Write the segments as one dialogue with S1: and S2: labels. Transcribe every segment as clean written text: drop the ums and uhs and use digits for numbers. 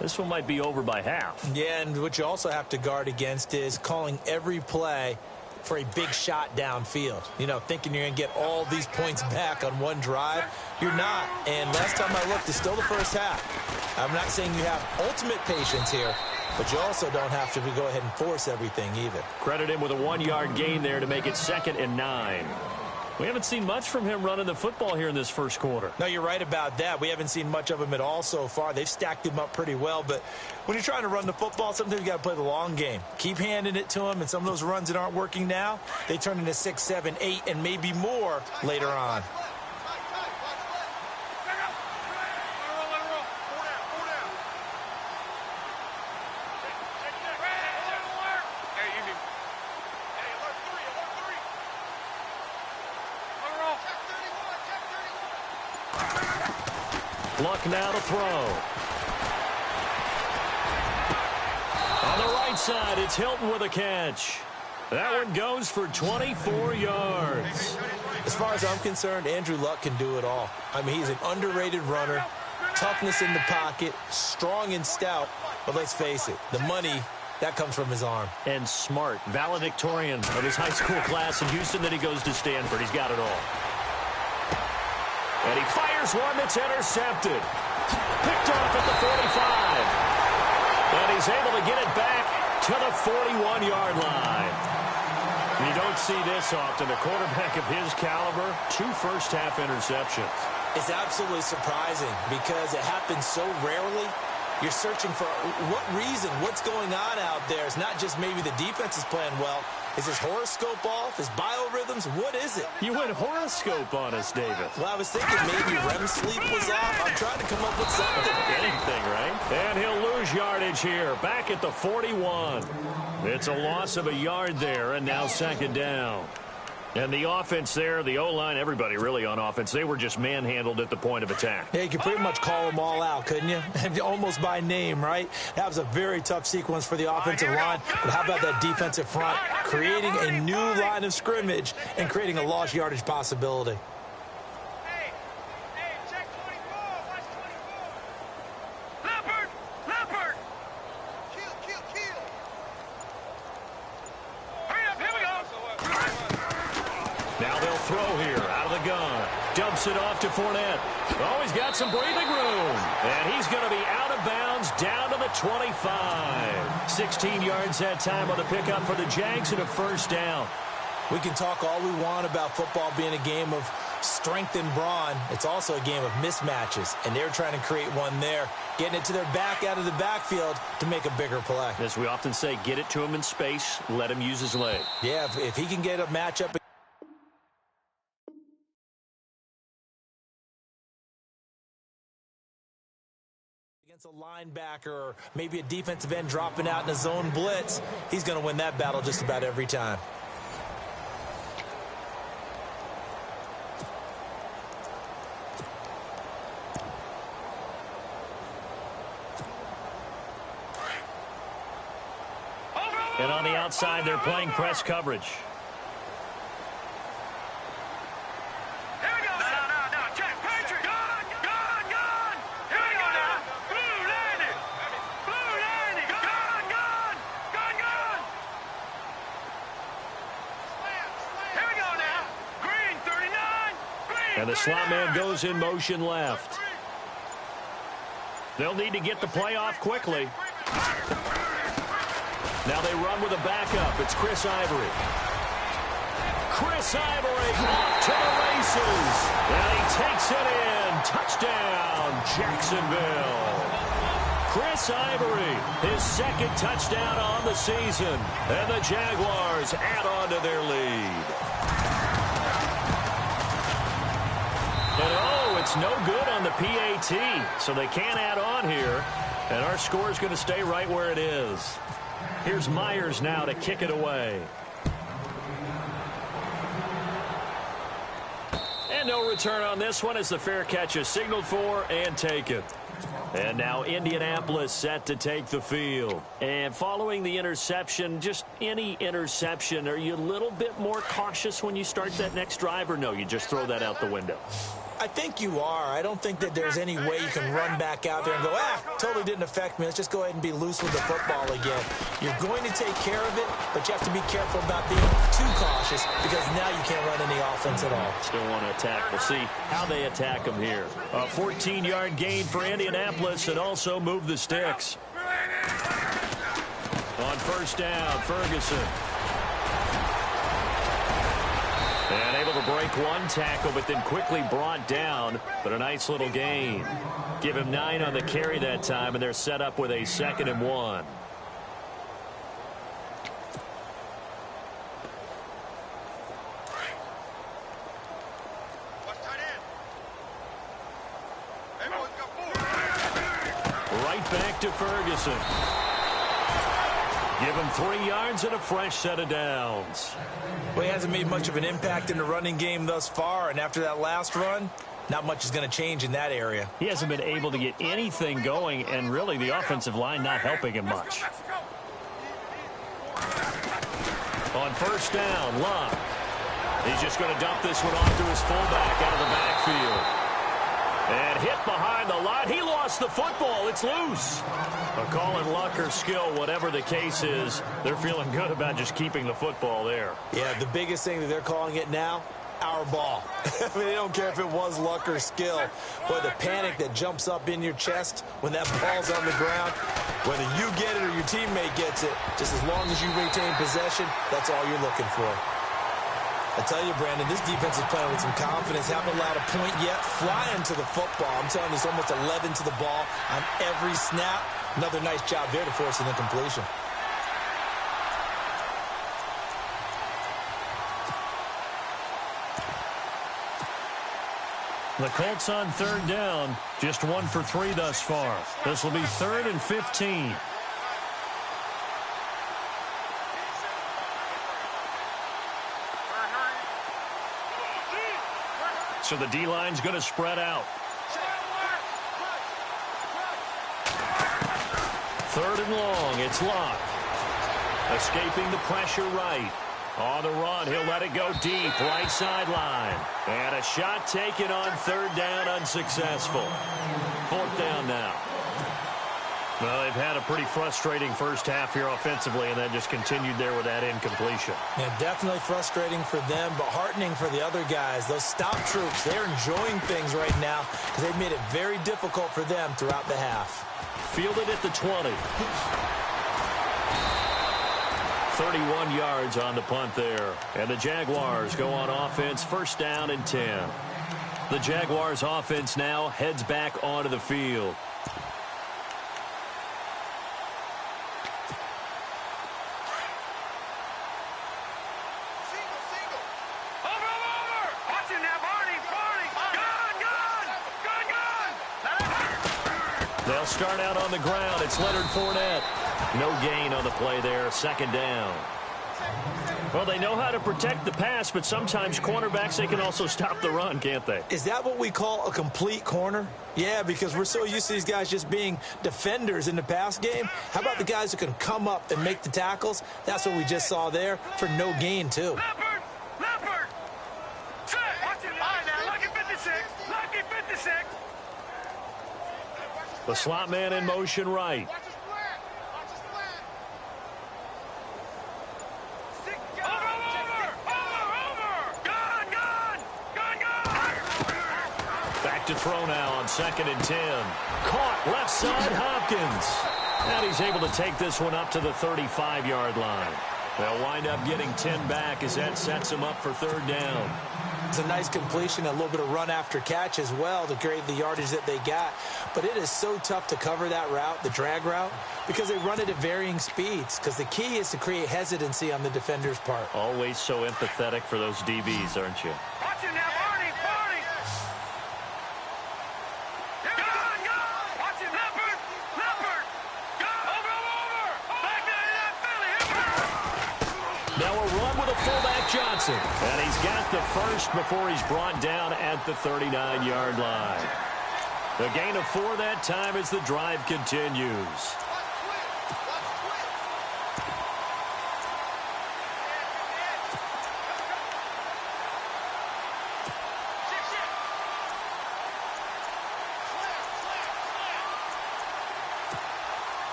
S1: This one might be over by half.
S2: Yeah, and what you also have to guard against is calling every play for a big shot downfield. You know, thinking you're going to get all these points back on one drive. You're not. And last time I looked, it's still the first half. I'm not saying you have ultimate patience here, but you also don't have to go ahead and force everything either.
S1: Credit him with a 1-yard gain there to make it 2nd and 9. We haven't seen much from him running the football here in this first quarter.
S2: No, you're right about that. We haven't seen much of him at all so far. They've stacked him up pretty well, but when you're trying to run the football, sometimes you got to play the long game. Keep handing it to him, and some of those runs that aren't working now, they turn into 6, 7, 8, and maybe more later on.
S1: Luck now to throw. On the right side, it's Hilton with a catch. That one goes for 24 yards.
S2: As far as I'm concerned, Andrew Luck can do it all. I mean, he's an underrated runner, toughness in the pocket, strong and stout. But let's face it, the money, that comes from his arm.
S1: And smart, valedictorian of his high school class in Houston. Then he goes to Stanford. He's got it all. And he fires one that's intercepted. Picked off at the 45. And he's able to get it back to the 41-yard line. You don't see this often. A quarterback of his caliber, 2 first-half interceptions.
S2: It's absolutely surprising because it happens so rarely. You're searching for what reason, what's going on out there. It's not just maybe the defense is playing well. Is his horoscope off? His biorhythms? What is it?
S1: You went horoscope on us, David.
S2: Well, I was thinking maybe REM sleep was off. I'm trying to come up with something.
S1: Anything, right? And he'll lose yardage here. Back at the 41. It's a loss of a yard there, and now 2nd down. And the offense there, the O-line, everybody really on offense, they were just manhandled at the point of attack.
S2: Yeah, you could pretty much call them all out, couldn't you? Almost by name, right? That was a very tough sequence for the offensive line. But how about that defensive front? Creating a new line of scrimmage and creating a lost yardage possibility.
S1: Dumps it off to Fournette. Oh, he's got some breathing room. And he's going to be out of bounds down to the 25. 16 yards that time on the pickup for the Jags and a 1st down.
S2: We can talk all we want about football being a game of strength and brawn. It's also a game of mismatches, and they're trying to create one there, getting it to their back out of the backfield to make a bigger play.
S1: As we often say, get it to him in space, let him use his leg.
S2: Yeah, if he can get a matchup against a linebacker or maybe a defensive end dropping out in a zone blitz, he's going to win that battle just about every time.
S1: And on the outside, they're playing press coverage. And the slot man goes in motion left. They'll need to get the play off quickly. Now they run with a backup. It's Chris Ivory. Chris Ivory off to the races. And he takes it in. Touchdown, Jacksonville. Chris Ivory, his 2nd touchdown on the season. And the Jaguars add on to their lead. And oh, it's no good on the PAT, so they can't add on here. And our score is going to stay right where it is. Here's Myers now to kick it away. And no return on this one as the fair catch is signaled for and taken. And now Indianapolis set to take the field. And following the interception, just any interception, are you a little bit more cautious when you start that next drive, or no, you just throw that out the window?
S2: I think you are. I don't think that there's any way you can run back out there and go, totally didn't affect me. Let's just go ahead and be loose with the football again. You're going to take care of it, but you have to be careful about being too cautious because now you can't run any offense at all.
S1: Still want to attack. We'll see how they attack them here. A 14-yard gain for Indianapolis and also move the sticks. On first down, Ferguson. And able to break one tackle, but then quickly brought down. But a nice little gain. Give him 9 on the carry that time, and they're set up with a 2nd and 1. Right back to Ferguson. Give him 3 yards and a fresh set of downs.
S2: Well, he hasn't made much of an impact in the running game thus far, and after that last run, not much is going to change in that area.
S1: He hasn't been able to get anything going, and really the offensive line not helping him much. On first down, Luck. He's just going to dump this one off to his fullback out of the backfield. And hit behind the line. He lost the football. It's loose. A call in luck or skill, whatever the case is, they're feeling good about just keeping the football there.
S2: Yeah, the biggest thing that they're calling it now, our ball. I mean, they don't care if it was luck or skill. But the panic that jumps up in your chest when that ball's on the ground, whether you get it or your teammate gets it, just as long as you retain possession, that's all you're looking for. I tell you, Brandon, this defense is playing with some confidence. Haven't allowed a point yet. Flying to the football. I'm telling you, it's almost 11 to the ball on every snap. Another nice job there to force an incompletion.
S1: The Colts on third down. Just 1 for 3 thus far. This will be 3rd and 15. So the D-line's going to spread out. 3rd and long. It's Locke. Escaping the pressure right. On the run, he'll let it go deep. Right sideline. And a shot taken on 3rd down, unsuccessful. 4th down now. Well, they've had a pretty frustrating first half here offensively, and then just continued there with that incompletion.
S2: Yeah, definitely frustrating for them, but heartening for the other guys. Those stop troops, they're enjoying things right now because they've made it very difficult for them throughout the half.
S1: Fielded at the 20. 31 yards on the punt there. And the Jaguars go on offense, 1st down and 10. The Jaguars offense now heads back onto the field. They'll start out on the ground. It's Leonard Fournette. No gain on the play there. 2nd down. Well, they know how to protect the pass, but sometimes cornerbacks, they can also stop the run, can't they?
S2: Is that what we call a complete corner? Yeah, because we're so used to these guys just being defenders in the pass game. How about the guys who can come up and make the tackles? That's what we just saw there for no gain, too.
S3: Leopard! Set! Watch it! All right, now, lucky 56! Lucky 56!
S1: The slot man in motion right.
S3: Watch the split! Watch the split! Over! Gun!
S1: Back to throw now on 2nd and 10. Caught left side, Hopkins. And he's able to take this one up to the 35-yard line. They'll wind up getting 10 back as that sets them up for 3rd down.
S2: It's a nice completion, a little bit of run after catch as well to create the yardage that they got. But it is so tough to cover that route, the drag route, because they run it at varying speeds. Because the key is to create hesitancy on the defender's part.
S1: Always so empathetic for those DBs, aren't you?
S3: Watch it now, Barney! Gun! Watch it, Leopard! Gun! Over! Back there, Philly!
S1: Now a run with a fullback Johnson. And he's got the first before he's brought down at the 39-yard line. The gain of 4 that time as the drive continues.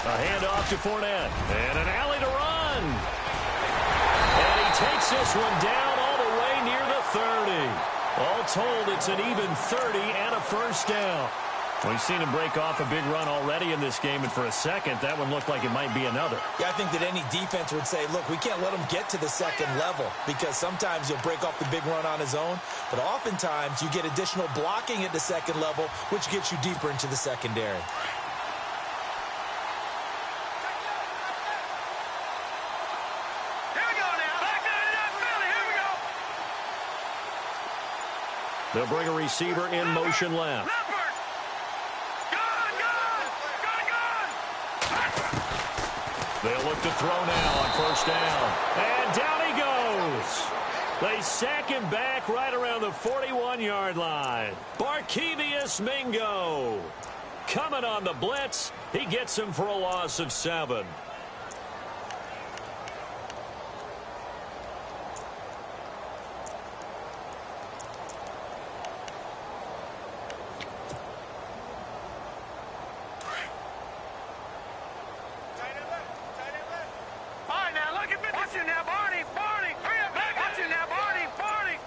S1: A handoff to Fournette. And an alley to run. And he takes this one down all the way near the 30. All told, it's an even 30 and a first down. We've seen him break off a big run already in this game, and for a second, that one looked like it might be another.
S2: Yeah, I think that any defense would say, look, we can't let him get to the second level because sometimes he'll break off the big run on his own, but oftentimes you get additional blocking at the second level, which gets you deeper into the secondary.
S3: Here we go now. Back out of that Philly. Here we go.
S1: They'll bring a receiver in motion left.
S3: Leopard. Gone, gone. Gone, gone.
S1: They'll look to throw now on first down. And down he goes. They sack him back right around the 41-yard line. Barkevious Mingo coming on the blitz. He gets him for a loss of 7.
S3: All right, now, look at me. Watch it now, Barney. Barney. Hurry up, back. Watch it now, Barney. Barney.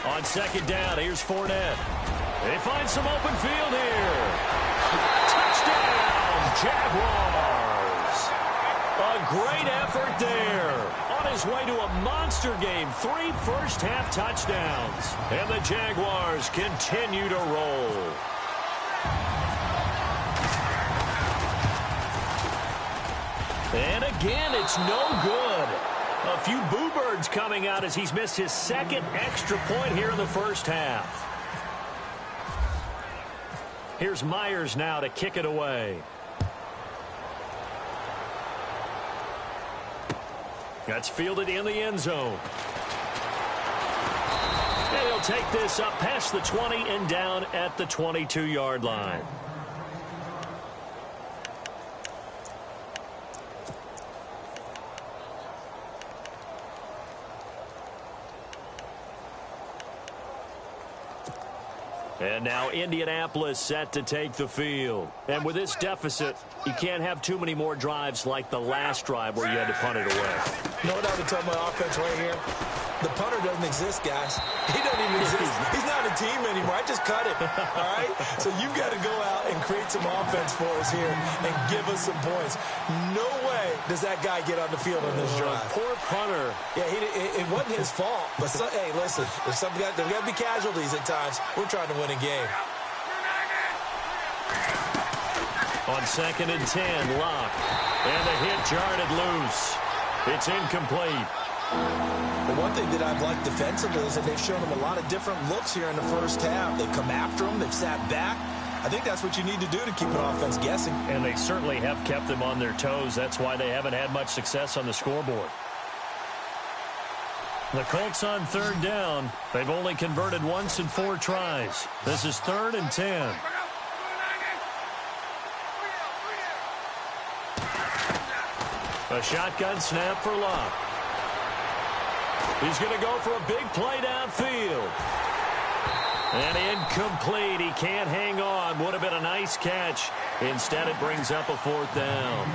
S1: On second down, here's Fournette. They find some open field here. Touchdown, Jaguars. A great effort there. On his way to a monster game, 3 first-half touchdowns. And the Jaguars continue to roll. And again, it's no good. A few boo birds coming out as he's missed his second extra point here in the first half. Here's Myers now to kick it away. That's fielded in the end zone. And he'll take this up past the 20 and down at the 22-yard line. And now Indianapolis set to take the field. And with this deficit, you can't have too many more drives like the last drive where you had to punt it away.
S2: You know what I would tell my offense right here? The punter doesn't exist, guys. He doesn't even exist. He's not a team anymore. I just cut him, all right? So you've got to go out and create some offense for us here and give us some points. No way does that guy get on the field on this drive.
S1: Poor punter.
S2: Yeah, it wasn't his fault. But, hey, listen, there's got to be casualties at times. We're trying to win a game.
S1: On second and 10, Locke. And the hit jarred it loose. It's incomplete.
S2: The one thing that I've liked defensively is that they've shown him a lot of different looks here in the first half. They've come after him. They've sat back. I think that's what you need to do to keep an offense guessing.
S1: And they certainly have kept them on their toes. That's why they haven't had much success on the scoreboard. The Colts on third down. They've only converted once in 4 tries. This is 3rd and 10. A shotgun snap for Locke. He's going to go for a big play downfield. And incomplete. He can't hang on. Would have been a nice catch. Instead, it brings up a 4th down.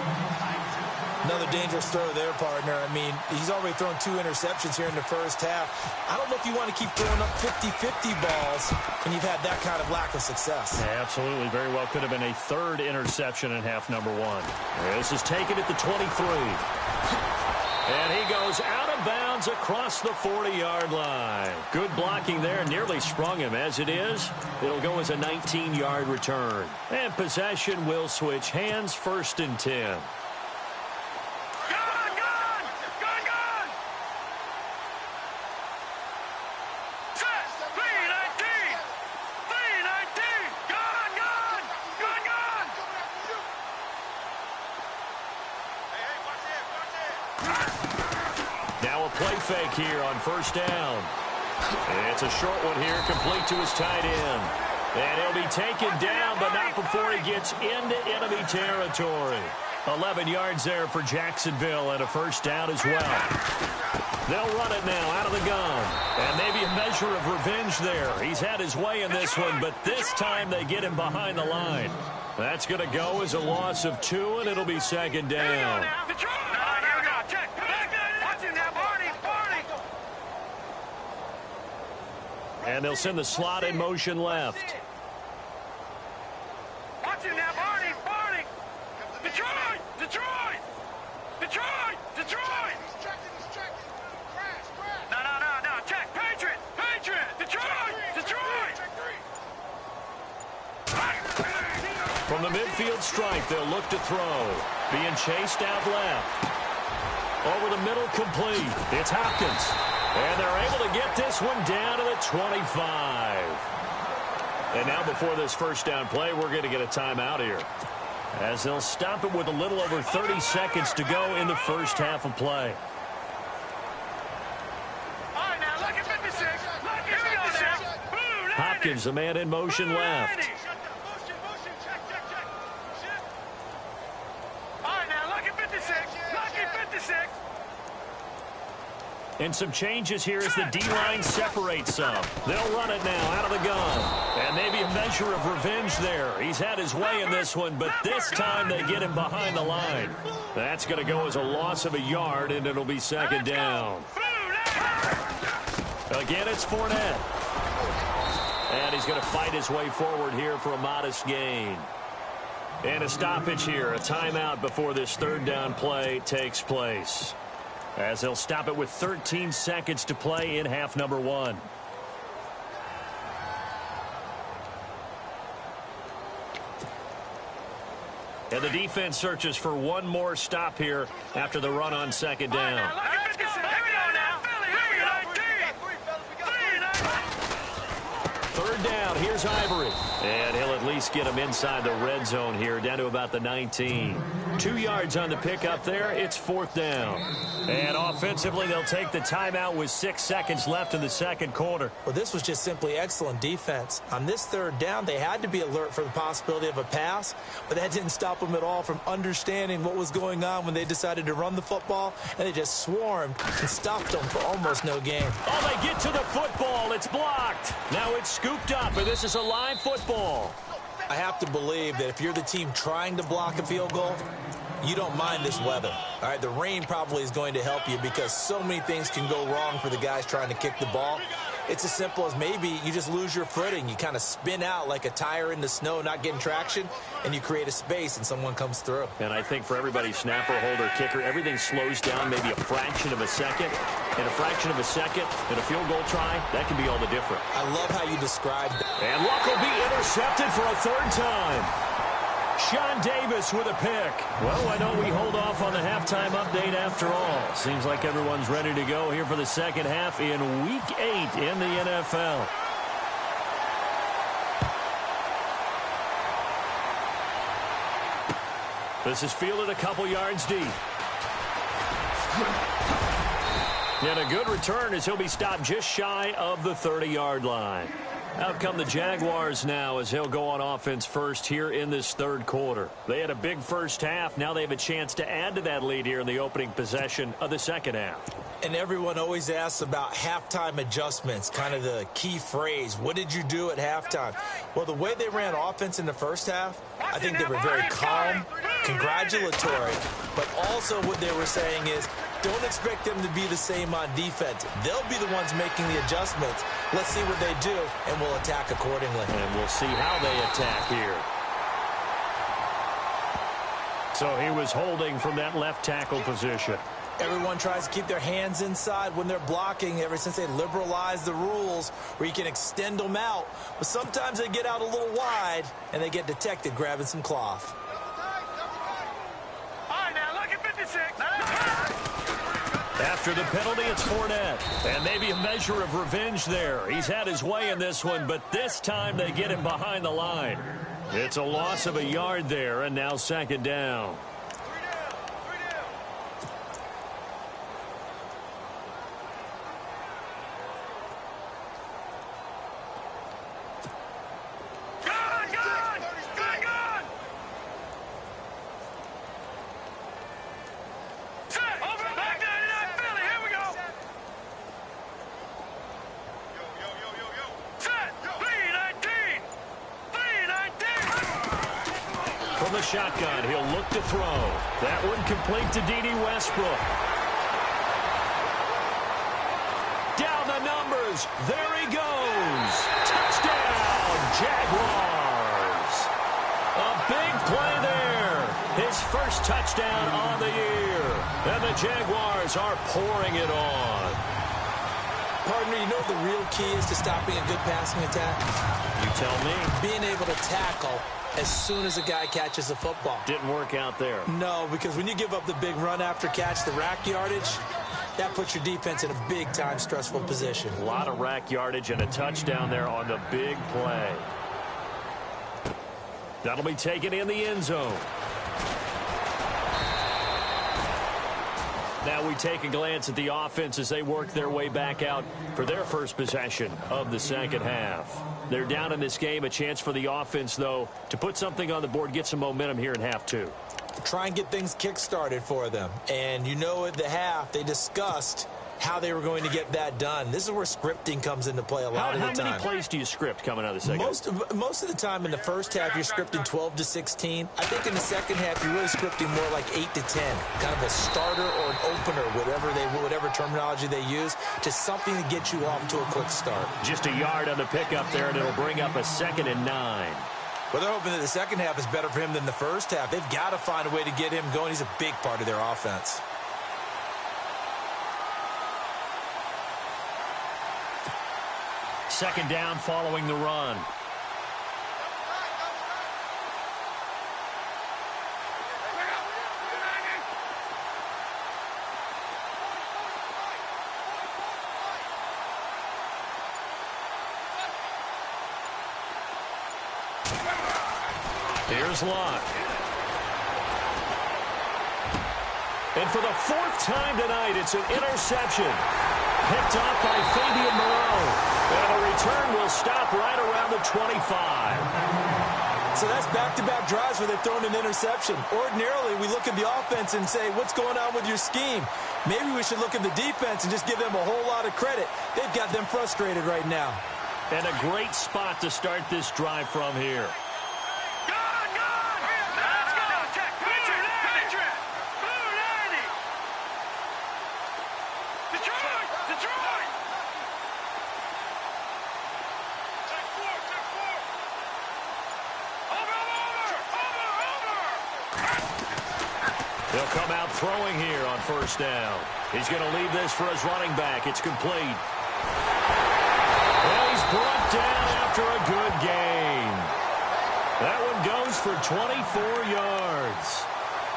S2: Another dangerous throw there, partner. I mean, he's already thrown 2 interceptions here in the first half. I don't know if you want to keep throwing up 50-50 balls when you've had that kind of lack of success.
S1: Yeah, absolutely. Very well could have been a 3rd interception in half number 1. This is taken at the 23. And he goes out of bounds across the 40-yard line. Good blocking there. Nearly sprung him. As it is, it'll go as a 19-yard return. And possession will switch hands, 1st and 10. Now a play fake here on 1st down. It's a short one here, complete to his tight end. And he'll be taken down, but not before he gets into enemy territory. 11 yards there for Jacksonville and a 1st down as well. They'll run it now out of the gun. And maybe a measure of revenge there. He's had his way in this one, but this time they get him behind the line. That's going to go as a loss of 2, and it'll be second down. And they'll send the slot in motion left.
S3: Watch him now, Barney, Barney. Detroit, Detroit, Detroit, Detroit. No, check, Patriot, Patriot, Detroit, Detroit.
S1: From the midfield stripe, they'll look to throw. Being chased out left. Over the middle, complete. It's Hopkins. And they're able to get this one down to the 25. And now before this first down play, we're going to get a timeout here, as they'll stop it with a little over 30 seconds to go in the first half of play.
S3: All right, now, look at 56. Look at 56.
S1: Hopkins, the man in motion left.
S3: All right, now, look at 56. Look at 56.
S1: And some changes here as the D-line separates some. They'll run it now out of the gun. And maybe a measure of revenge there. He's had his way in this one, but this time they get him behind the line. That's going to go as a loss of a yard, and it'll be second down. Again, it's Fournette. And he's going to fight his way forward here for a modest gain. And a stoppage here, a timeout before this third down play takes place, as they'll stop it with 13 seconds to play in half number 1. And the defense searches for one more stop here after the run on second down. Third down, here's Ivory. And he'll at least get him inside the red zone here, down to about the 19. 2 yards on the pickup there. It's fourth down. And offensively, they'll take the timeout with 6 seconds left in the second quarter.
S2: Well, this was just simply excellent defense. On this third down, they had to be alert for the possibility of a pass, but that didn't stop them at all from understanding what was going on when they decided to run the football, and they just swarmed and stopped them for almost no gain.
S1: Oh, they get to the football. It's blocked. Now it's scooped up, and this is a live football.
S2: I have to believe that if you're the team trying to block a field goal, you don't mind this weather. All right, the rain probably is going to help you because so many things can go wrong for the guys trying to kick the ball. It's as simple as maybe you just lose your footing. You kind of spin out like a tire in the snow, not getting traction, and you create a space and someone comes through.
S1: And I think for everybody, snapper, holder, kicker, everything slows down maybe a fraction of a second. And a fraction of a second in a field goal try, that can be all the different.
S2: I love how you described that.
S1: And Luck will be intercepted for a third time. Sean Davis with a pick. Well, why don't we hold off on the halftime update after all? Seems like everyone's ready to go here for the second half in Week 8 in the NFL. This is fielded a couple yards deep. And a good return as he'll be stopped just shy of the 30-yard line. Out come the Jaguars now as they'll go on offense first here in this third quarter. They had a big first half. Now they have a chance to add to that lead here in the opening possession of the second half.
S2: And everyone always asks about halftime adjustments, kind of the key phrase. What did you do at halftime? Well, the way they ran offense in the first half, I think they were very calm, congratulatory, but also what they were saying is, don't expect them to be the same on defense. They'll be the ones making the adjustments. Let's see what they do, and we'll attack accordingly.
S1: And we'll see how they attack here. So he was holding from that left tackle position.
S2: Everyone tries to keep their hands inside when they're blocking ever since they liberalized the rules where you can extend them out. But sometimes they get out a little wide, and they get detected grabbing some cloth.
S3: All right, now look at 56.
S1: After the penalty, it's Fournette. And maybe a measure of revenge there. He's had his way in this one, but this time they get him behind the line. It's a loss of a yard there, and now second down. shotgun. He'll look to throw. That one complete to D.D. Westbrook. Down the numbers. There he goes. Touchdown, Jaguars. A big play there. His first touchdown on the year. And the Jaguars are pouring it on.
S2: Partner, you know what the real key is to stopping a good passing attack?
S1: You tell me.
S2: Being able to tackle as soon as a guy catches the football.
S1: Didn't work out there.
S2: No, because when you give up the big run after catch, the rack yardage, that puts your defense in a big-time stressful position.
S1: A lot of rack yardage and a touchdown there on the big play. That'll be taken in the end zone. Now we take a glance at the offense as they work their way back out for their first possession of the second half. They're down in this game. A chance for the offense, though, to put something on the board, get some momentum here in half two.
S2: Try and get things kick-started for them. And you know at the half, they discussed how they were going to get that done. This is where scripting comes into play a lot of the time.
S1: How many plays do you script coming out of the second?
S2: Most of the time in the first half, you're scripting 12 to 16. I think in the second half, you're really scripting more like 8 to 10. Kind of a starter or an opener, whatever terminology they use. Just something to get you off to a quick start.
S1: Just a yard on the pickup there, and it'll bring up a 2nd and 9.
S2: Well, they're hoping that the second half is better for him than the first half. They've got to find a way to get him going. He's a big part of their offense.
S1: Second down following the run. Here's Lott. And for the 4th time tonight, it's an interception. Picked off by Fabian Moreau. And the return will stop right around the 25.
S2: So that's back-to-back drives where they've thrown an interception. Ordinarily, we look at the offense and say, what's going on with your scheme? Maybe we should look at the defense and just give them a whole lot of credit. They've got them frustrated right now.
S1: And a great spot to start this drive from here. He'll come out throwing here on first down. He's going to leave this for his running back. It's complete. Well, he's brought down after a good gain. That one goes for 24 yards.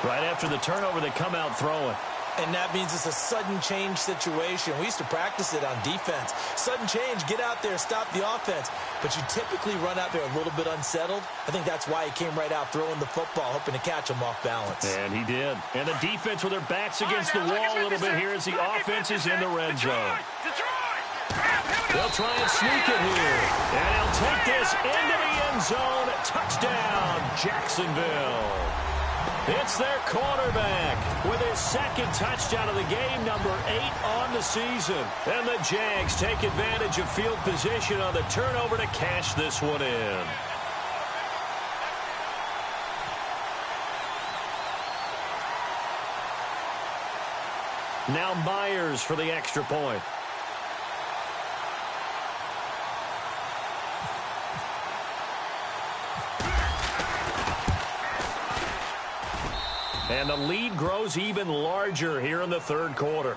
S1: Right after the turnover, they come out throwing.
S2: And that means it's a sudden change situation. We used to practice it on defense. Sudden change, get out there, stop the offense. But you typically run out there a little bit unsettled. I think that's why he came right out throwing the football, hoping to catch him off balance.
S1: And he did. And the defense with their backs against the wall a little bit here as the offense is in the red zone. They'll try and sneak it here. And he'll take this into the end zone. Touchdown, Jacksonville. It's their quarterback with his 2nd touchdown of the game, number 8 on the season. And the Jags take advantage of field position on the turnover to cash this one in. Now Myers for the extra point. And the lead grows even larger here in the 3rd quarter.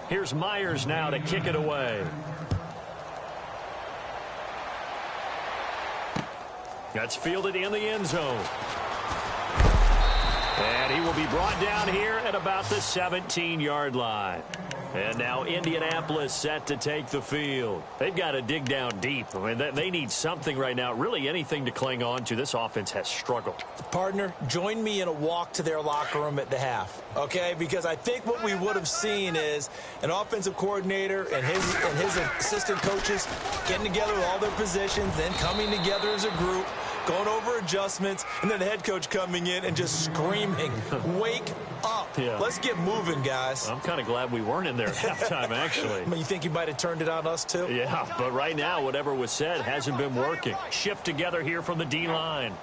S1: Here's Myers now to kick it away. That's fielded in the end zone. And he will be brought down here at about the 17-yard line. And now Indianapolis set to take the field. They've got to dig down deep. I mean, they need something right now, really anything to cling on to. This offense has struggled.
S2: Partner, join me in a walk to their locker room at the half, okay? Because I think what we would have seen is an offensive coordinator and his assistant coaches getting together with all their positions, then coming together as a group, going over adjustments, and then the head coach coming in and just screaming, wake up.
S1: Yeah.
S2: Let's get moving, guys.
S1: I'm kind of glad we weren't in there at halftime, actually.
S2: You think he might have turned it on us, too?
S1: Yeah, but right now, whatever was said hasn't been working. Shift together here from the D-line.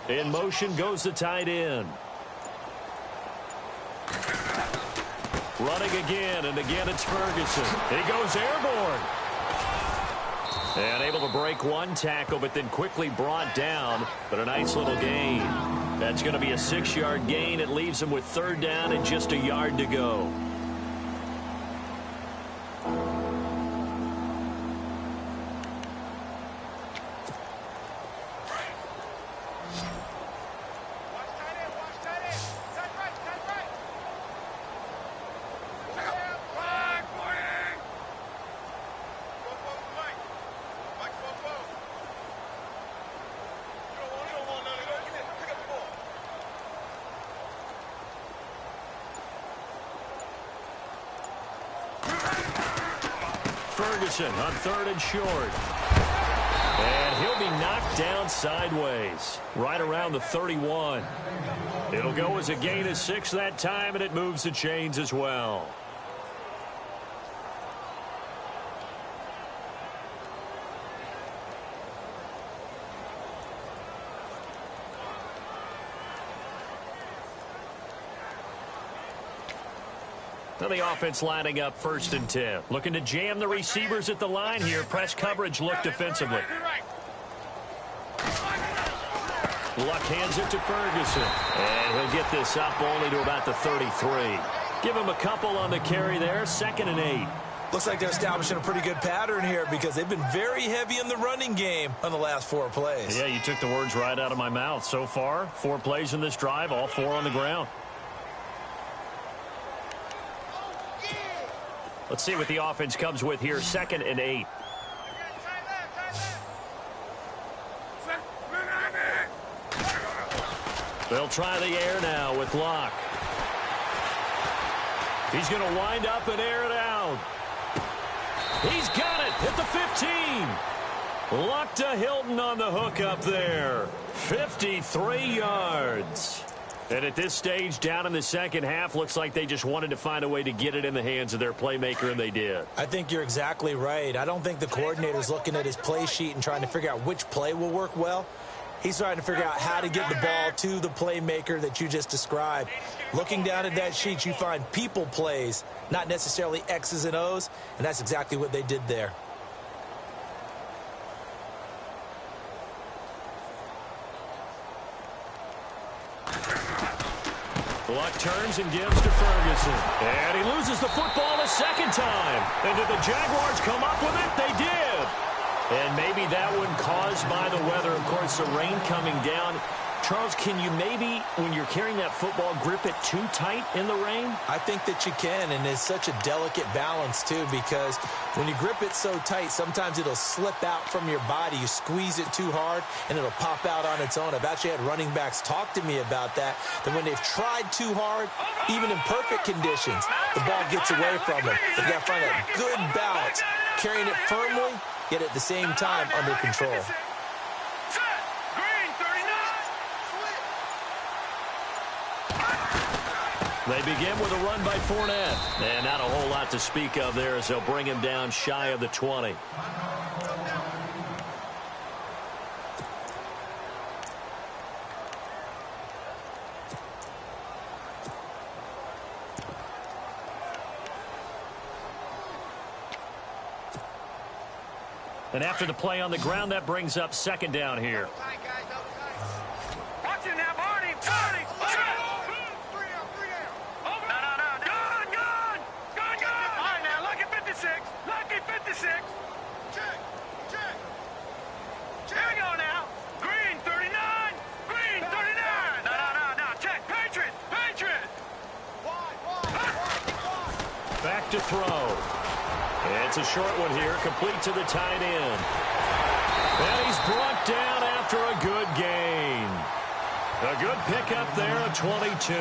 S1: In motion goes the tight end. Running again, and again it's Ferguson. He goes airborne. And able to break one tackle, but then quickly brought down. But a nice little gain. That's going to be a 6-yard gain. It leaves him with 3rd down and just a yard to go. Ferguson on 3rd and short. And he'll be knocked down sideways, right around the 31. It'll go as a gain of 6 that time, and it moves the chains as well. Now the offense lining up 1st and 10. Looking to jam the receivers at the line here. Press coverage look defensively. Luck hands it to Ferguson. And he'll get this up only to about the 33. Give him a couple on the carry there. 2nd and 8.
S2: Looks like they're establishing a pretty good pattern here because they've been very heavy in the running game on the last 4 plays.
S1: Yeah, you took the words right out of my mouth. So far, 4 plays in this drive, all 4 on the ground. Let's see what the offense comes with here. 2nd and 8. They'll try the air now with Locke. He's going to wind up and air it out. He's got it at the 15. Locke to Hilton on the hook up there. 53 yards. And at this stage, down in the second half, looks like they just wanted to find a way to get it in the hands of their playmaker, and they did.
S2: I think you're exactly right. I don't think the coordinator's looking at his play sheet and trying to figure out which play will work well. He's trying to figure out how to get the ball to the playmaker that you just described. Looking down at that sheet, you find people plays, not necessarily X's and O's, and that's exactly what they did there.
S1: Luck turns and gives to Ferguson. And he loses the football a 2nd time. And did the Jaguars come up with it? They did. And maybe that one caused by the weather. Of course, the rain coming down. Charles, can you maybe, when you're carrying that football, grip it too tight in the rain?
S2: I think that you can, and it's such a delicate balance, too, because when you grip it so tight, sometimes it'll slip out from your body. You squeeze it too hard, and it'll pop out on its own. I've actually had running backs talk to me about that when they've tried too hard, even in perfect conditions, the ball gets away from them. They've got to find a good balance, carrying it firmly, yet at the same time under control.
S1: They begin with a run by Fournette. And not a whole lot to speak of there as they'll bring him down shy of the 20. And after the play on the ground, that brings up 2nd down here.
S3: Watch it now, Barney. Barney. Lucky 56. Check. Here we go now. Green 39. Green 39. No. Check. Patriot.
S1: Back to throw. It's a short one here, complete to the tight end. And he's brought down after a good gain. A good pickup there at 22.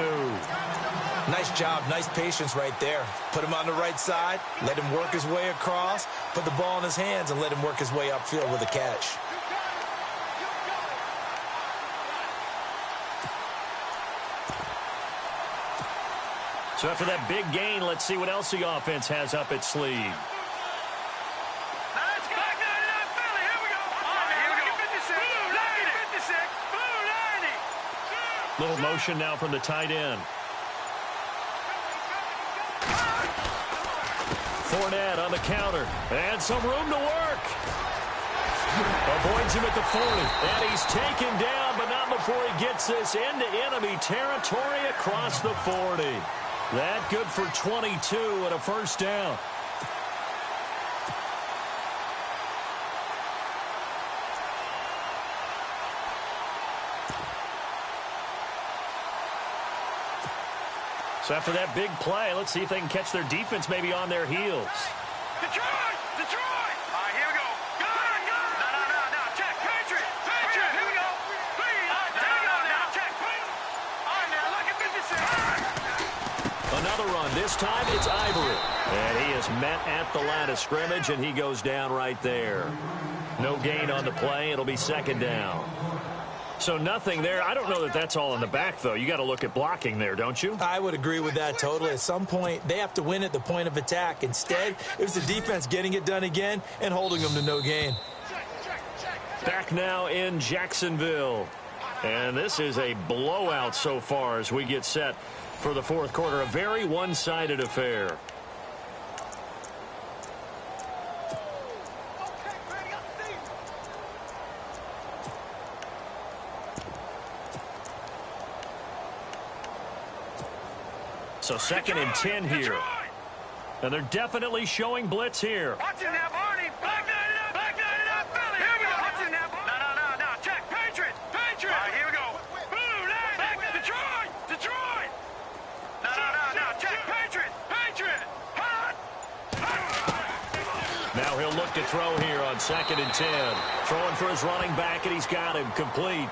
S2: Nice job, nice patience right there. Put him on the right side, let him work his way across, put the ball in his hands, and let him work his way upfield with a catch.
S1: So after that big gain, let's see what else the offense has up its sleeve. Little motion now from the tight end. Fournette on the counter. And some room to work. Avoids him at the 40. And he's taken down, but not before he gets this into enemy territory across the 40. That good for 22 and a first down. So after that big play, let's see if they can catch their defense maybe on their heels.
S3: Detroit! Detroit! All right, here we go. Go! No. Check. Patriot! Here we go. Please. There we go now. Check. All right, now, look at this.
S1: Another run. This time it's Ivory. And he is met at the line of scrimmage, and he goes down right there. No gain on the play. It'll be second down. So nothing there. I don't know that that's all in the back, though. You got to look at blocking there, don't you?
S2: I would agree with that totally. At some point, they have to win at the point of attack. Instead, it was the defense getting it done again and holding them to no gain.
S1: Back now in Jacksonville. And this is a blowout so far as we get set for the fourth quarter. A very one-sided affair. So second and 10 here. And they're definitely showing blitz here.
S3: Watch it now, Barney. Back it up, Philly. Here we go. Watch it now. No. Check. Patriot. All right, here we go. Boom, back Detroit. No. Check. Patriot. Hot.
S1: Now he'll look to throw here on second and 10. Throwing for his running back, and he's got him complete.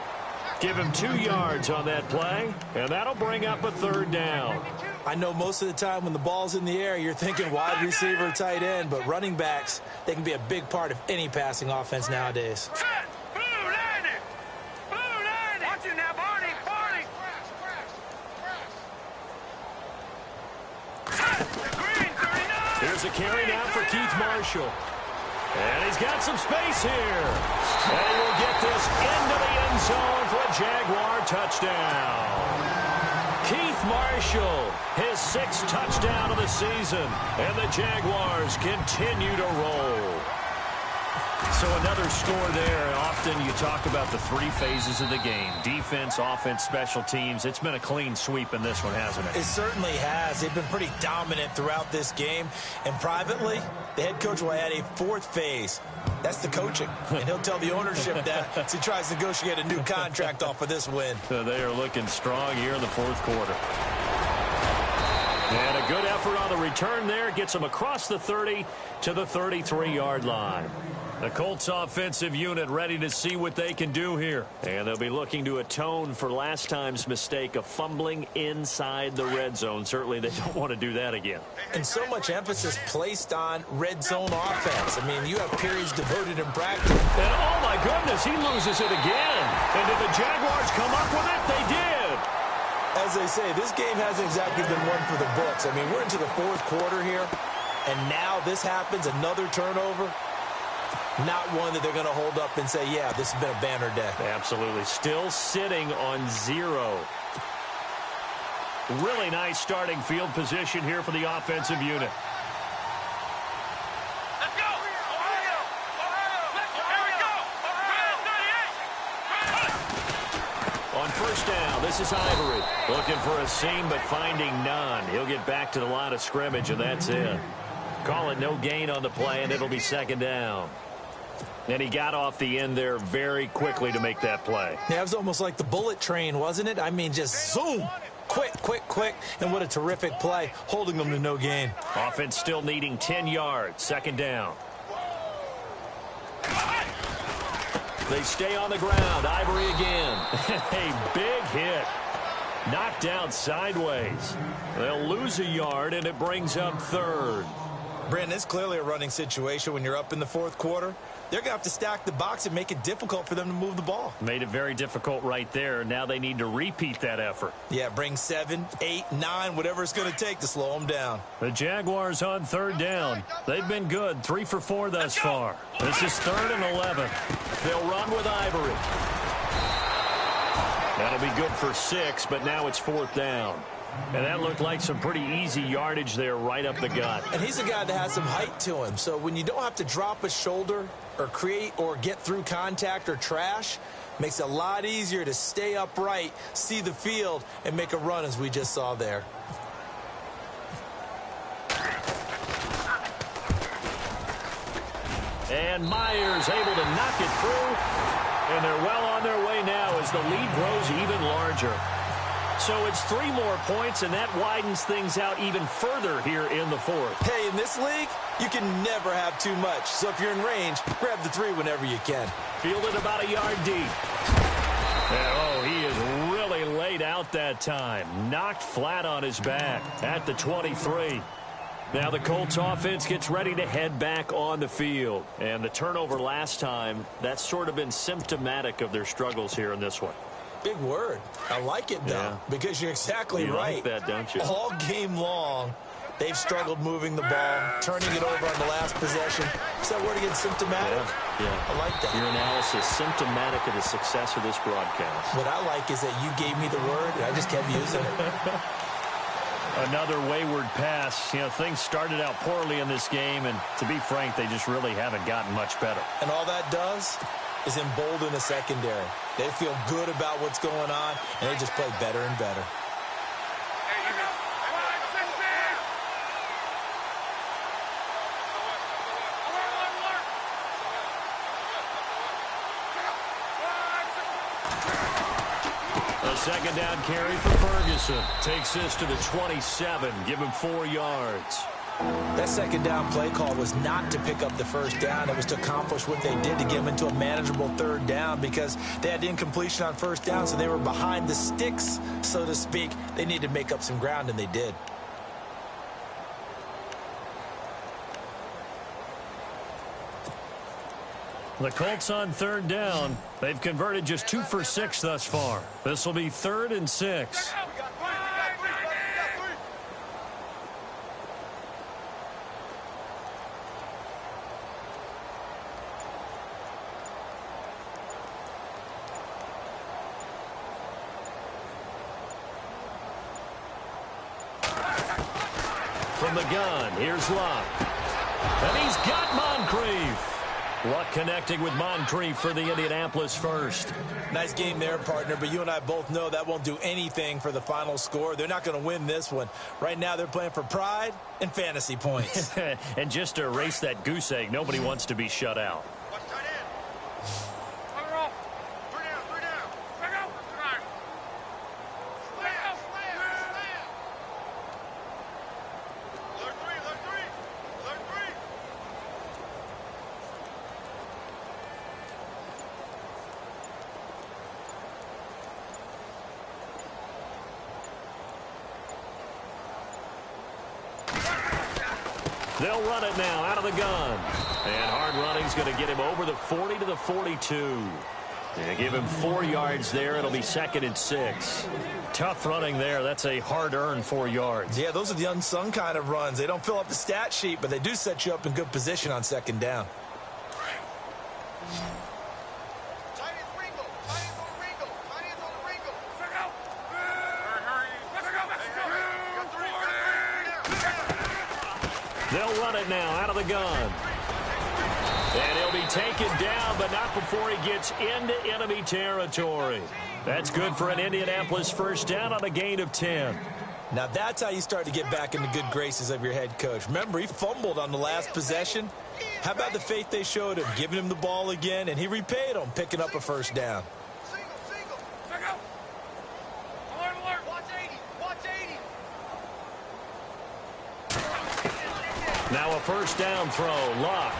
S1: Give him 2 yards on that play, and that'll bring up a third down.
S2: I know most of the time when the ball's in the air, you're thinking wide receiver, tight end, but running backs, they can be a big part of any passing offense nowadays.
S3: Set. Boom, landing. Watch it now, Barney. Set. Green, 39.
S1: Here's a carry now for Keith Marshall. And he's got some space here. And he will get this into the end zone for a Jaguar touchdown. Keith Marshall, his 6th touchdown of the season. And the Jaguars continue to roll. So another score there. Often you talk about the 3 phases of the game. Defense, offense, special teams. It's been a clean sweep in this one, hasn't it?
S2: It certainly has. They've been pretty dominant throughout this game. And privately, the head coach will add a 4th phase. That's the coaching. And he'll tell the ownership that as he tries to negotiate a new contract off of this win.
S1: So they are looking strong here in the fourth quarter. And a good effort on the return there. Gets them across the 30 to the 33-yard line. The Colts offensive unit ready to see what they can do here. And they'll be looking to atone for last time's mistake of fumbling inside the red zone. Certainly they don't want to do that again.
S2: And so much emphasis placed on red zone offense. I mean, you have periods devoted in practice.
S1: And oh my goodness, he loses it again. And did the Jaguars come up with it? They did.
S2: As they say, this game hasn't exactly been one for the books. I mean, we're into the fourth quarter here. And now this happens, another turnover. Not one that they're going to hold up and say, yeah, this has been a banner day.
S1: Absolutely. Still sitting on 0. Really nice starting field position here for the offensive unit.
S3: Let's go. Ohio. Here we go. Ohio 38.
S1: On first down, this is Ivory. Looking for a seam, but finding none. He'll get back to the line of scrimmage, and that's it. Call it no gain on the play, and it'll be second down. And he got off the end there very quickly to make that play.
S2: Yeah, it was almost like the bullet train, wasn't it? I mean, just zoom. quick, quick, quick. And what a terrific play, holding them to no gain.
S1: Offense still needing 10 yards. Second down. They stay on the ground. Ivory again. A big hit. Knocked down sideways. They'll lose a yard, and it brings up third.
S2: Brandon, it's clearly a running situation when you're up in the fourth quarter. They're going to have to stack the box and make it difficult for them to move the ball.
S1: Made it very difficult right there. Now they need to repeat that effort.
S2: Yeah, bring 7, 8, 9, whatever it's going to take to slow them down.
S1: The Jaguars on third down. They've been good, 3 for 4 thus far. This is 3rd and 11. They'll run with Ivory. That'll be good for 6, but now it's 4th down. And that looked like some pretty easy yardage there right up the gut.
S2: And he's a guy that has some height to him. So when you don't have to drop a shoulder or create or get through contact or trash, makes it a lot easier to stay upright, see the field, and make a run as we just saw there.
S1: And Myers able to knock it through. And they're well on their way now as the lead grows even larger. So it's 3 more points, and that widens things out even further here in the fourth.
S2: Hey, in this league, you can never have too much. So if you're in range, grab the 3 whenever you can.
S1: Fielded about a yard deep. And, oh, he is really laid out that time. Knocked flat on his back at the 23. Now the Colts offense gets ready to head back on the field. And the turnover last time, that's sort of been symptomatic of their struggles here in this one.
S2: Big word. I like it, though, because you're exactly right.
S1: You like that, don't you?
S2: All game long, they've struggled moving the ball, turning it over on the last possession. Is that word again, symptomatic?
S1: Yeah.
S2: I like that.
S1: Your analysis, symptomatic of the success of this broadcast.
S2: What I like is that you gave me the word, and I just kept using it.
S1: Another wayward pass. You know, things started out poorly in this game, and to be frank, they just really haven't gotten much better.
S2: And all that does is embolden the secondary. They feel good about what's going on, and they just play better and better.
S1: A second down carry for Ferguson. Takes this to the 27. Give him 4 yards.
S2: That second down play call was not to pick up the first down. It was to accomplish what they did to get them into a manageable third down because they had incompletion on first down, so they were behind the sticks, so to speak. They needed to make up some ground, and they did.
S1: The Colts on third down. They've converted just 2 for 6 thus far. This will be 3rd and 6. From the gun, here's Luck. And he's got Moncrief. Luck connecting with Moncrief for the Indianapolis first.
S2: Nice game there, partner, but you and I both know that won't do anything for the final score. They're not going to win this one. Right now, they're playing for pride and fantasy points.
S1: And just to erase that goose egg, nobody wants to be shut out. They'll run it now out of the gun. And hard running's going to get him over the 40 to the 42. And give him 4 yards there. It'll be 2nd and 6. Tough running there. That's a hard-earned 4 yards.
S2: Yeah, those are the unsung kind of runs. They don't fill up the stat sheet, but they do set you up in good position on second down.
S1: They'll run it now out of the gun. And he'll be taken down, but not before he gets into enemy territory. That's good for an Indianapolis first down on a gain of 10.
S2: Now that's how you start to get back in the good graces of your head coach. Remember, he fumbled on the last possession. How about the faith they showed him, giving him the ball again, and he repaid them, picking up a first down.
S3: Watch 80. Watch
S1: Now a first down throw. Luck.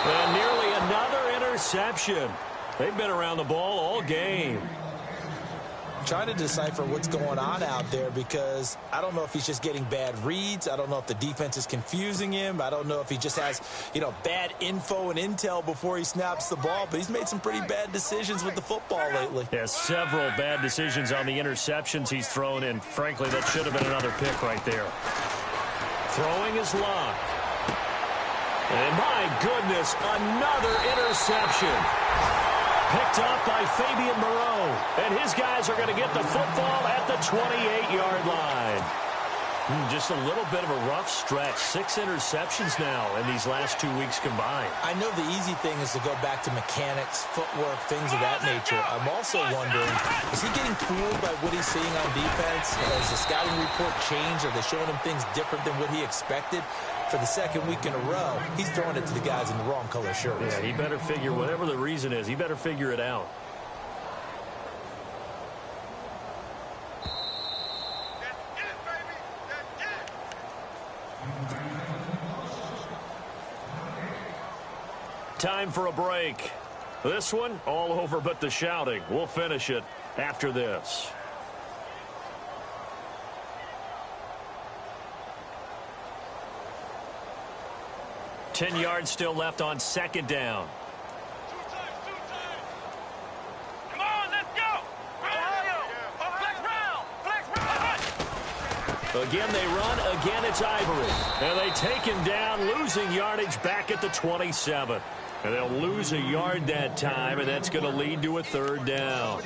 S1: And nearly another interception. They've been around the ball all game.
S2: Trying to decipher what's going on out there because I don't know if he's just getting bad reads. I don't know if the defense is confusing him. I don't know if he just has, bad info and intel before he snaps the ball. But he's made some pretty bad decisions with the football lately.
S1: Yeah, several bad decisions on the interceptions he's thrown, and frankly, that should have been another pick right there. Throwing is Luck. And my goodness, another interception. Picked up by Fabian Moreau. And his guys are going to get the football at the 28-yard line. Just a little bit of a rough stretch. 6 interceptions now in these last 2 weeks combined.
S2: I know the easy thing is to go back to mechanics, footwork, things of that nature. I'm also wondering, is he getting fooled by what he's seeing on defense? Has the scouting report changed? Are they showing him things different than what he expected? For the second week in a row, he's throwing it to the guys in the wrong color shirts.
S1: Yeah, he better figure, whatever the reason is, he better figure it out. Time for a break. This one, all over but the shouting. We'll finish it after this. Ten yards still left on second down.
S3: Come on, let's go. Flex round.
S1: Again, they run. Again, it's Ivory. And they take him down, losing yardage back at the 27. And they'll lose a yard that time, and that's going to lead to a third down.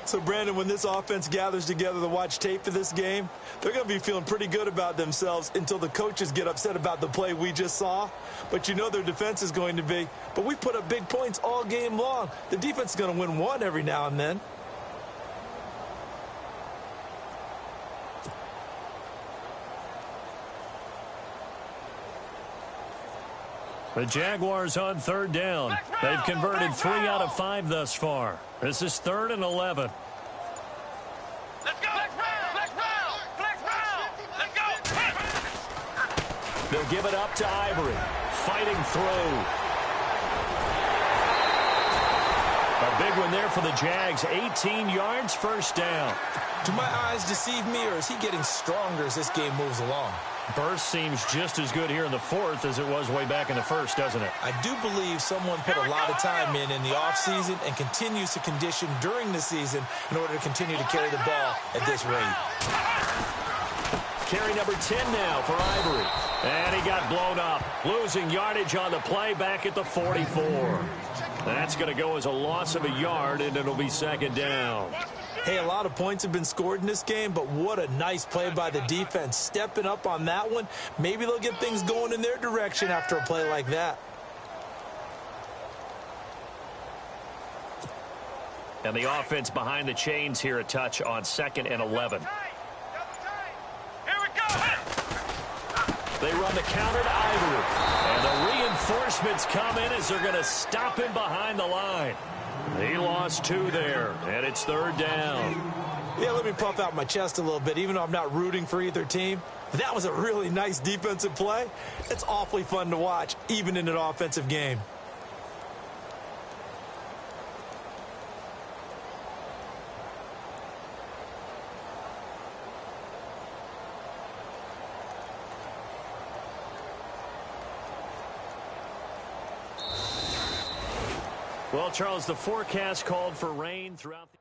S2: So, Brandon, when this offense gathers together to watch tape of this game, they're going to be feeling pretty good about themselves until the coaches get upset about the play we just saw. But you know their defense is going to be, but we put up big points all game long. The defense is going to win one every now and then.
S1: The Jaguars on third down. They've converted 3 out of 5 thus far. This is 3rd and 11.
S3: Let's go. Flex round. Let's go.
S1: They'll give it up to Ivory. Fighting through. A big one there for the Jags. 18 yards, first down.
S2: Do my eyes deceive me, or is he getting stronger as this game moves along?
S1: Burst seems just as good here in the 4th as it was way back in the 1st, doesn't it?
S2: I do believe someone put a lot of time in the offseason and continues to condition during the season in order to continue to carry the ball at this rate.
S1: Carry number 10 now for Ivory. And he got blown up. Losing yardage on the play back at the 44. That's going to go as a loss of a yard, and it'll be second down.
S2: Hey, a lot of points have been scored in this game, but what a nice play by the defense. Stepping up on that one. Maybe they'll get things going in their direction after a play like that.
S1: And the offense behind the chains here a touch on 2nd and 11.
S3: Here we go.
S1: They run the counter to Ivory. And the reinforcements come in as they're going to stop him behind the line. He lost 2 there, and it's 3rd down.
S2: Yeah, let me puff out my chest a little bit, even though I'm not rooting for either team. That was a really nice defensive play. It's awfully fun to watch, even in an offensive game.
S1: Well, Charles, the forecast called for rain throughout the